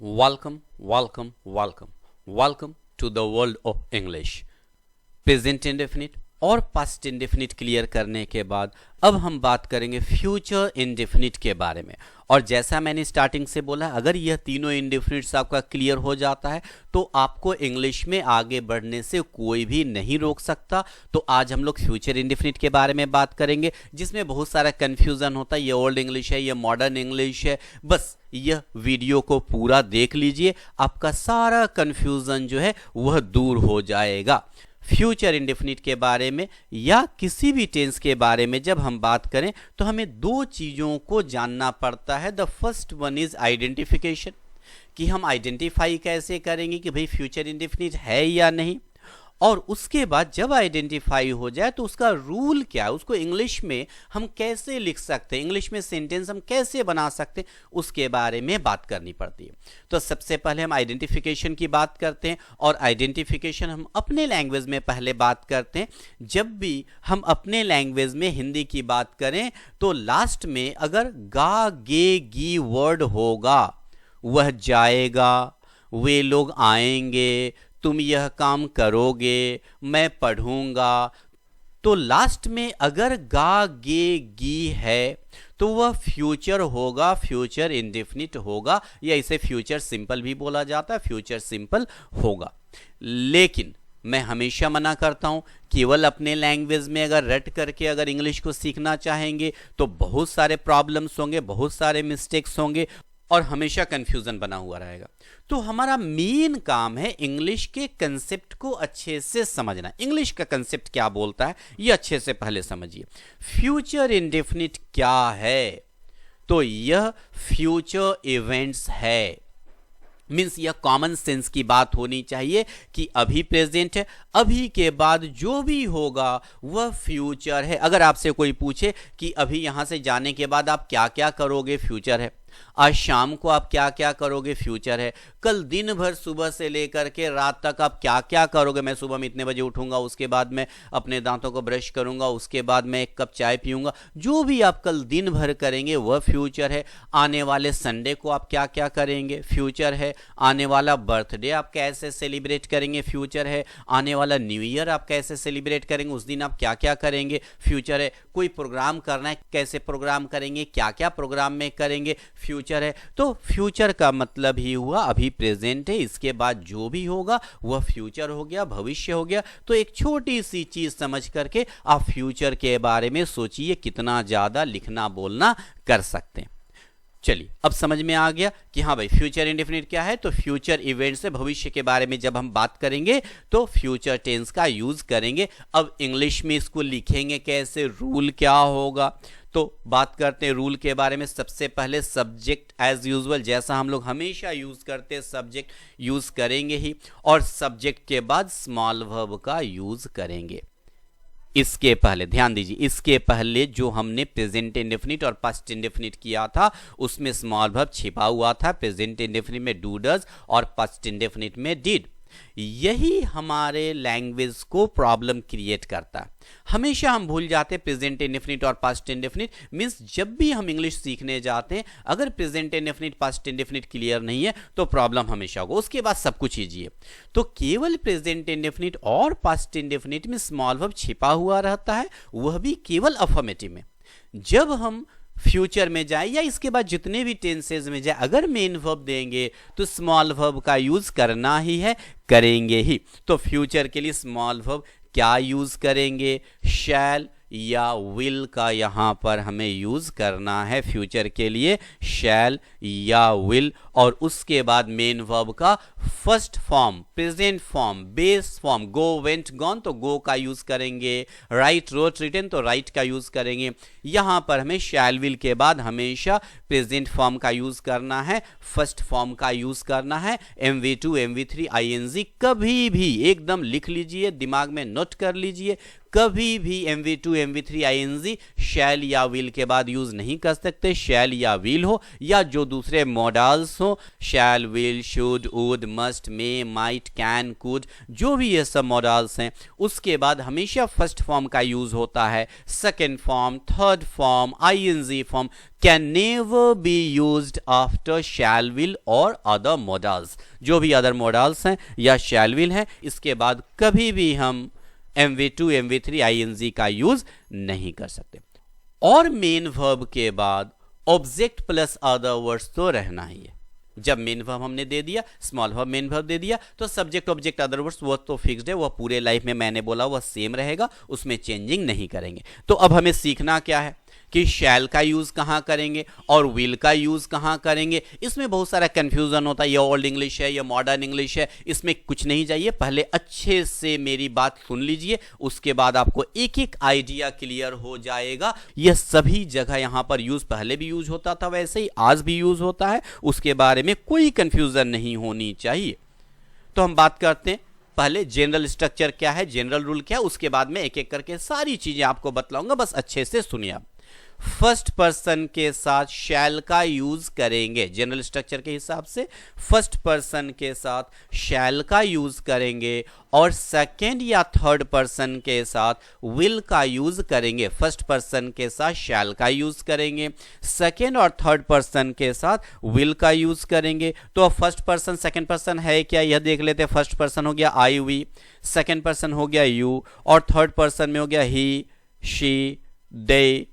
Welcome, welcome, welcome, welcome to the world of English. Present indefinite और past indefinite clear करने के बाद अब हम बात करेंगे फ्यूचर इंडेफिनिट के बारे में। और जैसा मैंने स्टार्टिंग से बोला, अगर यह तीनों इंडेफिनिट्स आपका क्लियर हो जाता है तो आपको इंग्लिश में आगे बढ़ने से कोई भी नहीं रोक सकता। तो आज हम लोग फ्यूचर इंडेफिनिट के बारे में बात करेंगे, जिसमें बहुत सारा कन्फ्यूजन होता है। ये ओल्ड इंग्लिश है, ये मॉडर्न इंग्लिश है। बस यह वीडियो को पूरा देख लीजिए, आपका सारा कन्फ्यूजन जो है वह दूर हो जाएगा। फ्यूचर इंडेफिनिट के बारे में या किसी भी टेंस के बारे में जब हम बात करें तो हमें दो चीज़ों को जानना पड़ता है। The first one is identification, कि हम आइडेंटिफाई कैसे करेंगे कि भाई फ्यूचर इंडेफिनिट है या नहीं। और उसके बाद जब आइडेंटिफाई हो जाए तो उसका रूल क्या है, उसको इंग्लिश में हम कैसे लिख सकते हैं, इंग्लिश में सेंटेंस हम कैसे बना सकते हैं, उसके बारे में बात करनी पड़ती है। तो सबसे पहले हम आइडेंटिफिकेशन की बात करते हैं। और आइडेंटिफिकेशन हम अपने लैंग्वेज में पहले बात करते हैं। जब भी हम अपने लैंग्वेज में हिंदी की बात करें तो लास्ट में अगर गा गे गी वर्ड होगा, वह जाएगा, वे लोग आएंगे, तुम यह काम करोगे, मैं पढ़ूंगा, तो लास्ट में अगर गा गे गी है तो वह फ्यूचर होगा, फ्यूचर इंडेफिनिट होगा, या इसे फ्यूचर सिंपल भी बोला जाता है, फ्यूचर सिंपल होगा। लेकिन मैं हमेशा मना करता हूं, केवल अपने लैंग्वेज में अगर रट करके अगर इंग्लिश को सीखना चाहेंगे तो बहुत सारे प्रॉब्लम्स होंगे, बहुत सारे मिस्टेक्स होंगे और हमेशा कंफ्यूजन बना हुआ रहेगा। तो हमारा मेन काम है इंग्लिश के कंसेप्ट को अच्छे से समझना। इंग्लिश का कंसेप्ट क्या बोलता है ये अच्छे से पहले समझिए। फ्यूचर इंडेफिनिट क्या है? तो यह फ्यूचर इवेंट्स है। मीन्स यह कॉमन सेंस की बात होनी चाहिए कि अभी प्रेजेंट है, अभी के बाद जो भी होगा वह फ्यूचर है। अगर आपसे कोई पूछे कि अभी यहां से जाने के बाद आप क्या क्या करोगे, फ्यूचर है। आज शाम को आप क्या क्या करोगे, फ्यूचर है। कल दिन भर सुबह से लेकर के रात तक आप क्या क्या करोगे, मैं सुबह में इतने बजे उठूंगा, उसके बाद मैं अपने दांतों को ब्रश करूंगा, उसके बाद मैं एक कप चाय पीऊंगा, जो भी आप कल दिन भर करेंगे वह फ्यूचर है। आने वाले संडे को आप क्या क्या करेंगे, फ्यूचर है। आने वाला बर्थडे आप कैसे सेलिब्रेट करेंगे, फ्यूचर है। आने वाला न्यू ईयर आप कैसे सेलिब्रेट करेंगे, उस दिन आप क्या क्या करेंगे, फ्यूचर है। कोई प्रोग्राम करना है, कैसे प्रोग्राम करेंगे, क्या क्या प्रोग्राम में करेंगे, फ्यूचर है। तो फ्यूचर का मतलब ही हुआ अभी प्रेजेंट है, इसके बाद जो भी होगा वह फ्यूचर हो गया, भविष्य हो गया। तो एक छोटी सी चीज समझ करके आप फ्यूचर के बारे में सोचिए कितना ज्यादा लिखना बोलना कर सकते हैं। चलिए अब समझ में आ गया कि हाँ भाई फ्यूचर इंडेफिनिट क्या है। तो फ्यूचर इवेंट से भविष्य के बारे में जब हम बात करेंगे तो फ्यूचर टेंस का यूज करेंगे। अब इंग्लिश में इसको लिखेंगे कैसे, रूल क्या होगा, तो बात करते हैं रूल के बारे में। सबसे पहले सब्जेक्ट एज यूजुअल, जैसा हम लोग हमेशा यूज करते हैं, सब्जेक्ट यूज करेंगे ही। और सब्जेक्ट के बाद स्मॉल वर्ब का यूज करेंगे। इसके पहले ध्यान दीजिए, इसके पहले जो हमने प्रेजेंट इंडेफिनिट और पास्ट इंडेफिनिट किया था उसमें स्मॉल वर्ब छिपा हुआ था। प्रेजेंट इंडेफिनिट में डू डज और पास्ट इंडेफिनिट में डिड। यही हमारे लैंग्वेज को प्रॉब्लम क्रिएट करता है। हमेशा हम भूल जाते हैं प्रेजेंट इंडेफिनिट और पास्ट इंडेफिनिट। मींस जब भी हम इंग्लिश सीखने जाते हैं अगर present indefinite past indefinite clear नहीं है तो प्रॉब्लम हमेशा होगा। उसके बाद सब कुछ कीजिए। तो केवल प्रेजेंट इंडेफिनिट और पास्ट इंडेफिनिट में स्मॉल वर्ब छिपा हुआ रहता है, वह भी केवल अफर्मेटिव में। जब हम फ्यूचर में जाए या इसके बाद जितने भी टेंसेज में जाए, अगर मेन वर्ब देंगे तो स्मॉल वर्ब का यूज करना ही है, करेंगे ही। तो फ्यूचर के लिए स्मॉल वर्ब क्या यूज करेंगे, शैल या विल का यहां पर हमें यूज करना है। फ्यूचर के लिए शैल या विल। और उसके बाद मेन वर्ब का first form, present form, base form, go went gone तो गो का यूज करेंगे। राइट रोट रिटन तो राइट का यूज करेंगे। यहां पर हमें शैल विल के बाद हमेशा प्रेजेंट फॉर्म का यूज करना है, फर्स्ट फॉर्म का यूज करना है। MV2 MV3 ING कभी भी एकदम लिख लीजिए, दिमाग में नोट कर लीजिए, कभी भी MV2 MV3 ING शैल या विल के बाद यूज नहीं कर सकते। शैल या विल हो या जो दूसरे मॉडल्स हो, shall, will, should, would, must, may, might, can, could, जो भी ये सब मॉडल्स हैं, उसके बाद हमेशा फर्स्ट फॉर्म का यूज होता है। Second form, third form, ING form can never be used after shall, will और अदर मॉडल्स। जो भी अदर मॉडल्स हैं या शैल, विल हैं, इसके बाद कभी भी हम MV2 MV3 ING का यूज नहीं कर सकते। और मेन वर्ब के बाद ऑब्जेक्ट प्लस अदर वर्ड्स तो रहना ही है। जब मेन वर्ब हमने दे दिया, स्मॉल वर्ब मेन वर्ब दे दिया, तो सब्जेक्ट ऑब्जेक्ट अदर वर्ड्स वो तो फिक्स्ड है, वह पूरे लाइफ में मैंने बोला वह सेम रहेगा, उसमें चेंजिंग नहीं करेंगे। तो अब हमें सीखना क्या है कि शैल का यूज कहां करेंगे और विल का यूज कहां करेंगे। इसमें बहुत सारा कंफ्यूजन होता है, ये ओल्ड इंग्लिश है, ये मॉडर्न इंग्लिश है, इसमें कुछ नहीं चाहिए। पहले अच्छे से मेरी बात सुन लीजिए, उसके बाद आपको एक एक आइडिया क्लियर हो जाएगा। यह सभी जगह यहां पर यूज पहले भी यूज होता था, वैसे ही आज भी यूज होता है, उसके बारे में कोई कंफ्यूजन नहीं होनी चाहिए। तो हम बात करते हैं पहले जनरल स्ट्रक्चर क्या है, जनरल रूल क्या है, उसके बाद में एक एक करके सारी चीजें आपको बतलाऊंगा, बस अच्छे से सुनिए आप। फर्स्ट पर्सन के साथ शैल का यूज करेंगे। जनरल स्ट्रक्चर के हिसाब से फर्स्ट पर्सन के साथ शैल का यूज करेंगे और सेकेंड या थर्ड पर्सन के साथ विल का यूज करेंगे। फर्स्ट पर्सन के साथ शैल का यूज करेंगे, सेकेंड और थर्ड पर्सन के साथ विल का यूज करेंगे। तो अब फर्स्ट पर्सन सेकेंड पर्सन है क्या, यह देख लेते हैं। फर्स्ट पर्सन हो गया आई, वी, सेकेंड पर्सन हो गया यू और थर्ड पर्सन में हो गया ही, शी, दे,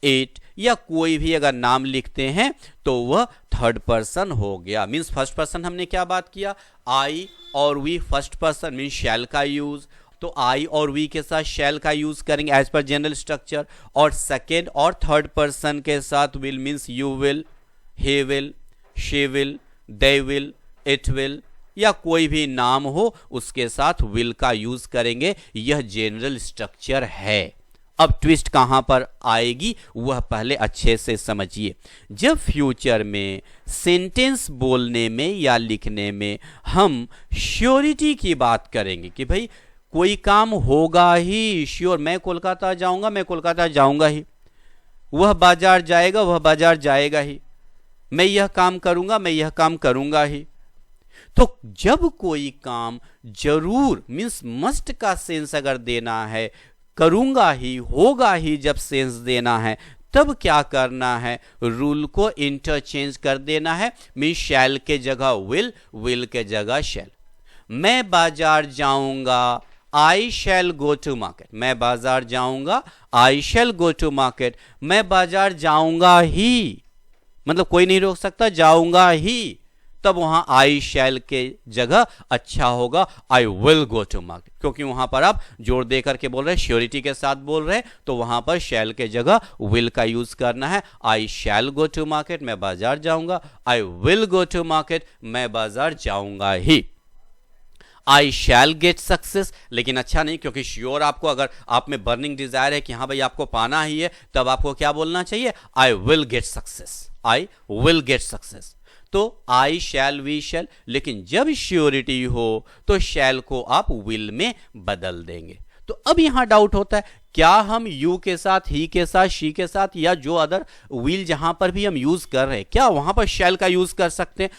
इट, या कोई भी अगर नाम लिखते हैं तो वह थर्ड पर्सन हो गया। मीन्स फर्स्ट पर्सन हमने क्या बात किया, आई और वी फर्स्ट पर्सन मीन्स शैल का यूज, तो आई और वी के साथ शैल का यूज करेंगे एज पर जनरल स्ट्रक्चर। और सेकेंड और थर्ड पर्सन के साथ will means you will, he will, she will, they will, it will, या कोई भी नाम हो उसके साथ विल का यूज करेंगे। यह जनरल स्ट्रक्चर है। अब ट्विस्ट कहां पर आएगी वह पहले अच्छे से समझिए। जब फ्यूचर में सेंटेंस बोलने में या लिखने में हम श्योरिटी की बात करेंगे कि भाई कोई काम होगा ही, श्योर, मैं कोलकाता जाऊंगा, मैं कोलकाता जाऊंगा ही, वह बाजार जाएगा, वह बाजार जाएगा ही, मैं यह काम करूंगा, मैं यह काम करूंगा ही। तो जब कोई काम जरूर मीन्स मस्ट का सेंस अगर देना है, करूंगा ही, होगा ही जब सेंस देना है, तब क्या करना है, रूल को इंटरचेंज कर देना है। मीन्स शैल के जगह विल, विल के जगह शैल। मैं बाजार जाऊंगा, आई शैल गो टू मार्केट। मैं बाजार जाऊंगा, आई शैल गो टू मार्केट। मैं बाजार जाऊंगा ही, मतलब कोई नहीं रोक सकता, जाऊंगा ही, तब वहां आई शैल के जगह अच्छा होगा I will go to market, क्योंकि वहां पर आप जोर दे करके बोल रहे हैं, श्योरिटी के साथ बोल रहे हैं, तो वहां पर शैल के जगह विल का यूज करना है। आई शैल गो टू मार्केट, मैं बाजार जाऊंगा, I will go to market, मैं बाजार जाऊंगा ही। आई शैल गेट सक्सेस, लेकिन अच्छा नहीं, क्योंकि श्योर आपको अगर आप में बर्निंग डिजायर है कि हाँ भाई आपको पाना ही है, तब आपको क्या बोलना चाहिए, I will get success, I will get success. तो आई शैल, वी शैल, लेकिन जब श्योरिटी हो तो शैल को आप विल में बदल देंगे। तो अब यहां डाउट होता है, क्या हम यू के साथ, ही के साथ, शी के साथ या जो अदर विल जहां पर भी हम यूज कर रहे हैं, क्या वहां पर शैल का यूज कर सकते हैं?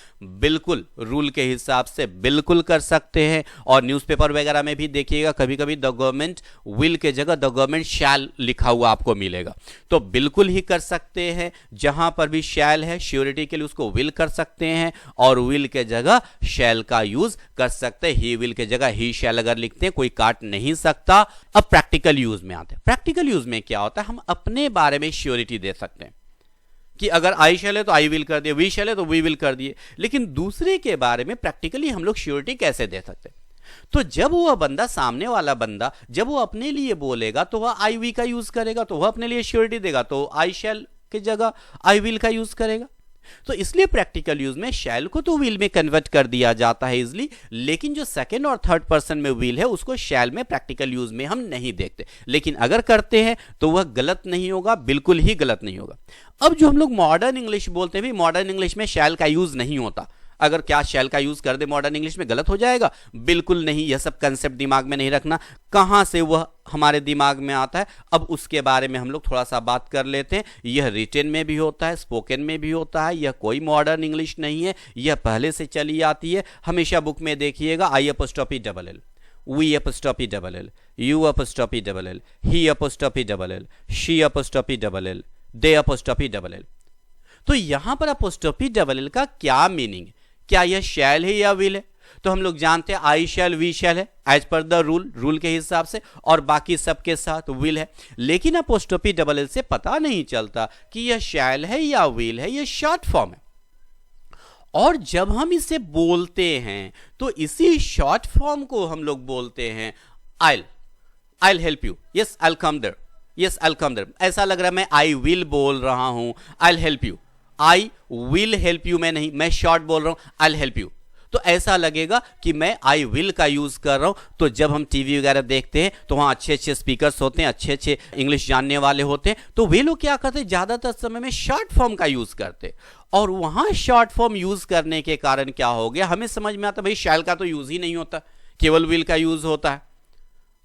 बिल्कुल, रूल के हिसाब से बिल्कुल कर सकते हैं। और न्यूज़पेपर वगैरह में भी देखिएगा, कभी कभी द गवर्नमेंट विल के जगह द गवर्नमेंट शैल लिखा हुआ आपको मिलेगा। तो बिल्कुल ही कर सकते हैं, जहां पर भी शैल है श्योरिटी के लिए उसको विल कर सकते हैं, और विल के जगह शैल का यूज कर सकते हैं। ही विल के जगह ही शैल अगर लिखते हैं कोई काट नहीं सकता। अब प्रैक्टिकल यूज में आते हैं। प्रैक्टिकल यूज में क्या होता है, हम अपने बारे में श्योरिटी दे सकते हैं कि अगर आई शैल है तो आई विल कर दिए, वी शैल है तो वी विल कर दिए, लेकिन दूसरे के बारे में प्रैक्टिकली हम लोग श्योरिटी कैसे दे सकते हैं? तो जब वह बंदा, सामने वाला बंदा, जब वो अपने लिए बोलेगा तो वह आई वी का यूज करेगा, तो वह अपने लिए श्योरिटी देगा, तो आई शैल के जगह आई विल का यूज करेगा। तो इसलिए प्रैक्टिकल यूज में शैल को तो विल में कन्वर्ट कर दिया जाता है इजिली, लेकिन जो सेकंड और थर्ड पर्सन में विल है उसको शैल में प्रैक्टिकल यूज में हम नहीं देखते। लेकिन अगर करते हैं तो वह गलत नहीं होगा, बिल्कुल ही गलत नहीं होगा। अब जो हम लोग मॉडर्न इंग्लिश बोलते हैं, भी मॉडर्न इंग्लिश में शैल का यूज नहीं होता। अगर क्या शैल का यूज कर दे मॉडर्न इंग्लिश में गलत हो जाएगा? बिल्कुल नहीं, यह सब कंसेप्ट दिमाग में नहीं रखना। कहां से वह हमारे दिमाग में आता है, अब उसके बारे में हम लोग थोड़ा सा बात कर लेते हैं। यह रिटन में भी होता है, स्पोकन में भी होता है, यह कोई मॉडर्न इंग्लिश नहीं है, यह पहले से चली आती है। हमेशा बुक में देखिएगा I apostrophe double L, we apostrophe double l, you apostrophe double l, he apostrophe double l, she apostrophe double l, they apostrophe double l। तो यहां पर apostrophe double l का क्या मीनिंग है? क्या यह शैल है या विल है? तो हम लोग जानते हैं आई शैल वी शैल है एज पर द रूल के हिसाब से, और बाकी सबके साथ विल है। लेकिन apostrophe double l से पता नहीं चलता कि यह शैल है या विल है, यह शॉर्ट फॉर्म है। और जब हम इसे बोलते हैं तो इसी शॉर्ट फॉर्म को हम लोग बोलते हैं I'll help you, yes I'll come there, yes I'll come there। ऐसा लग रहा है मैं आई विल बोल रहा हूं, I'll help you. I will help you मैं नहीं, मैं शॉर्ट बोल रहा हूं I'll हेल्प यू। तो ऐसा लगेगा कि मैं आई विल का यूज कर रहा हूं। तो जब हम टीवी वगैरह देखते हैं तो वहां अच्छे अच्छे स्पीकर्स होते हैं, अच्छे अच्छे इंग्लिश जानने वाले होते हैं, तो वे लोग क्या करते हैं, ज्यादातर समय में शॉर्ट फॉर्म का यूज करते हैं। और वहां शॉर्ट फॉर्म यूज करने के कारण क्या हो गया, हमें समझ में आता भाई शैल का तो यूज ही नहीं होता, केवल विल का यूज होता है।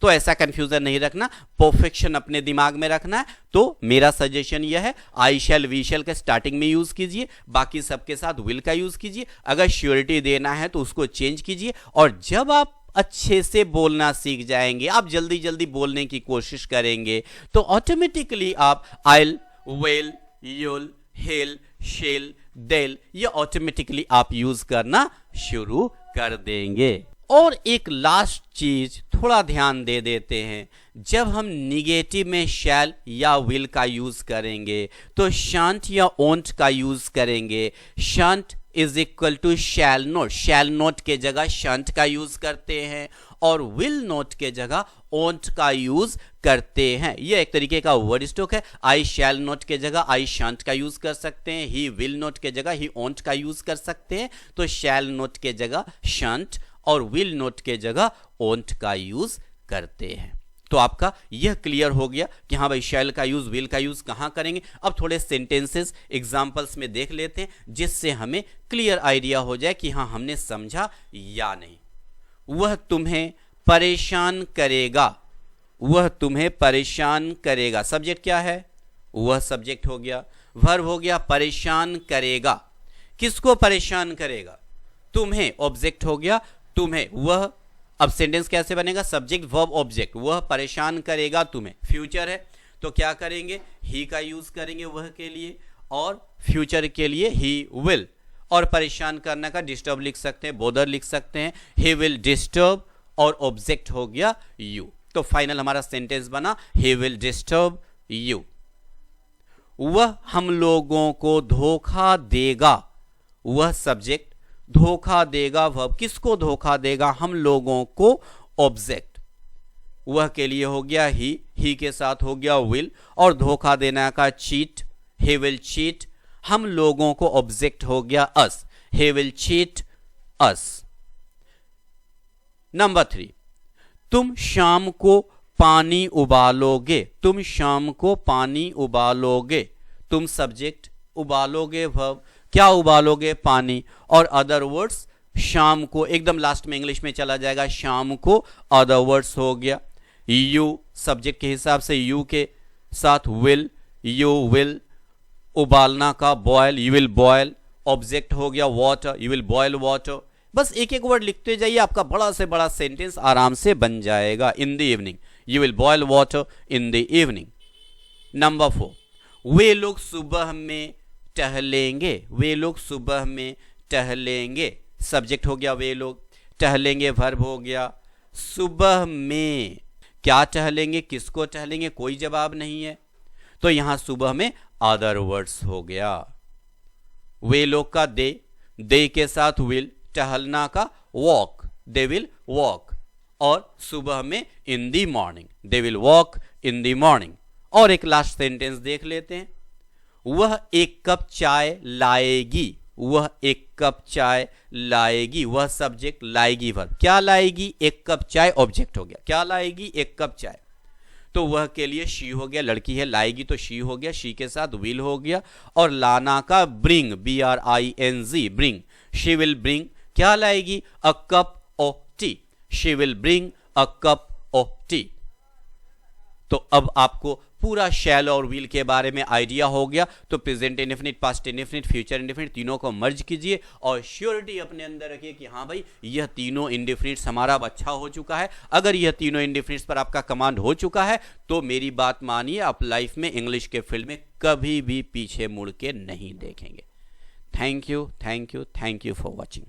तो ऐसा कंफ्यूजन नहीं रखना, परफेक्शन अपने दिमाग में रखना है। तो मेरा सजेशन यह है आई शैल वी शैल का स्टार्टिंग में यूज कीजिए, बाकी सबके साथ विल का यूज कीजिए। अगर श्योरिटी देना है तो उसको चेंज कीजिए। और जब आप अच्छे से बोलना सीख जाएंगे, आप जल्दी जल्दी बोलने की कोशिश करेंगे, तो ऑटोमेटिकली आप आइल, वेल, यूल, हेल, शेल, देल, ये ऑटोमेटिकली आप यूज करना शुरू कर देंगे। और एक लास्ट चीज थोड़ा ध्यान दे देते हैं, जब हम निगेटिव में शैल या विल का यूज करेंगे तो शांत या ओंट का यूज करेंगे। Shan't is equal to shall not, shall not के जगह शांत का यूज करते हैं, और विल नोट के जगह ओंट का यूज करते हैं। यह एक तरीके का वर्ड स्टॉक है। आई शैल नोट के जगह आई शांत का यूज कर सकते हैं, ही विल नोट के जगह ही ओंट का यूज कर सकते हैं। तो शैल नोट के जगह शांत और विल नोट के जगह ओंट का यूज करते हैं। तो आपका यह क्लियर हो गया कि हाँ भाई शैल का यूज, विल का यूज कहां करेंगे। अब थोड़े सेंटेंसेस एग्जांपल्स में देख लेते हैं, जिससे हमें क्लियर आइडिया हो जाए कि हाँ हमने समझा या नहीं। वह तुम्हें परेशान करेगा, वह तुम्हें परेशान करेगा। सब्जेक्ट क्या है, वह सब्जेक्ट हो गया, वर्ब हो गया परेशान करेगा। किसको परेशान करेगा, तुम्हें, ऑब्जेक्ट हो गया तुम्हें, वह। अब सेंटेंस कैसे बनेगा, सब्जेक्ट वर्ब ऑब्जेक्ट, वह परेशान करेगा तुम्हें। फ्यूचर है तो क्या करेंगे, ही का यूज करेंगे वह के लिए, और फ्यूचर के लिए ही विल। और परेशान करने का डिस्टर्ब लिख सकते हैं, बोदर लिख सकते हैं, ही विल डिस्टर्ब, और ऑब्जेक्ट हो गया यू। तो फाइनल हमारा सेंटेंस बना ही विल डिस्टर्ब यू। वह हम लोगों को धोखा देगा, वह सब्जेक्ट, धोखा देगा वर्ब। किसको धोखा देगा, हम लोगों को, ऑब्जेक्ट। वह के लिए हो गया ही के साथ हो गया विल, और धोखा देना का चीट, ही विल चीट। हम लोगों को ऑब्जेक्ट हो गया us, he will cheat us. Number 3, तुम शाम को पानी उबालोगे, तुम शाम को पानी उबालोगे। तुम सब्जेक्ट, उबालोगे वर्ब, क्या उबालोगे, पानी। और अदर वर्ड्स, शाम को, एकदम लास्ट में इंग्लिश में चला जाएगा, शाम को अदर वर्ड्स हो गया। यू सब्जेक्ट के हिसाब से यू के साथ विल, यू विल। उबालना का boil, you will boil. Object हो गया water, you will boil water. बस एक एक वर्ड लिखते जाइए, आपका बड़ा से बड़ा सेंटेंस आराम से बन जाएगा। In the evening, you will boil water in the evening. Number 4, वे लोग सुबह में टहलेंगे, वे लोग सुबह में टहलेंगे। सब्जेक्ट हो गया वे लोग, टहलेंगे वर्ब हो गया। सुबह में क्या टहलेंगे, किसको टहलेंगे, कोई जवाब नहीं है, तो यहां सुबह में अदर वर्ड्स हो गया। वे लोग का दे के साथ विल, टहलना का वॉक, दे विल वॉक। और सुबह में in the morning, they will walk in the morning. और एक लास्ट सेंटेंस देख लेते हैं, वह एक कप चाय लाएगी, वह एक कप चाय लाएगी। वह सब्जेक्ट, लाएगी वर्ब, क्या लाएगी, एक कप चाय, ऑब्जेक्ट हो गया, क्या लाएगी, एक कप चाय। तो वह के लिए शी हो गया, लड़की है, लाएगी तो शी हो गया, शी के साथ विल हो गया। और लाना का bring, BRING, bring, she will bring, क्या लाएगी? A cup of T. She will bring a cup of T. तो अब आपको पूरा शैल और विल के बारे में आइडिया हो गया। तो present indefinite, past indefinite, future indefinite, तीनों को मर्ज कीजिए और श्योरिटी अपने अंदर रखिए कि हाँ भाई यह तीनों इंडेफिनिट्स हमारा अब अच्छा हो चुका है। अगर यह तीनों इंडेफिनिट्स पर आपका कमांड हो चुका है तो मेरी बात मानिए, आप लाइफ में इंग्लिश के फील्ड में कभी भी पीछे मुड़ के नहीं देखेंगे। Thank you, thank you, thank you for watching.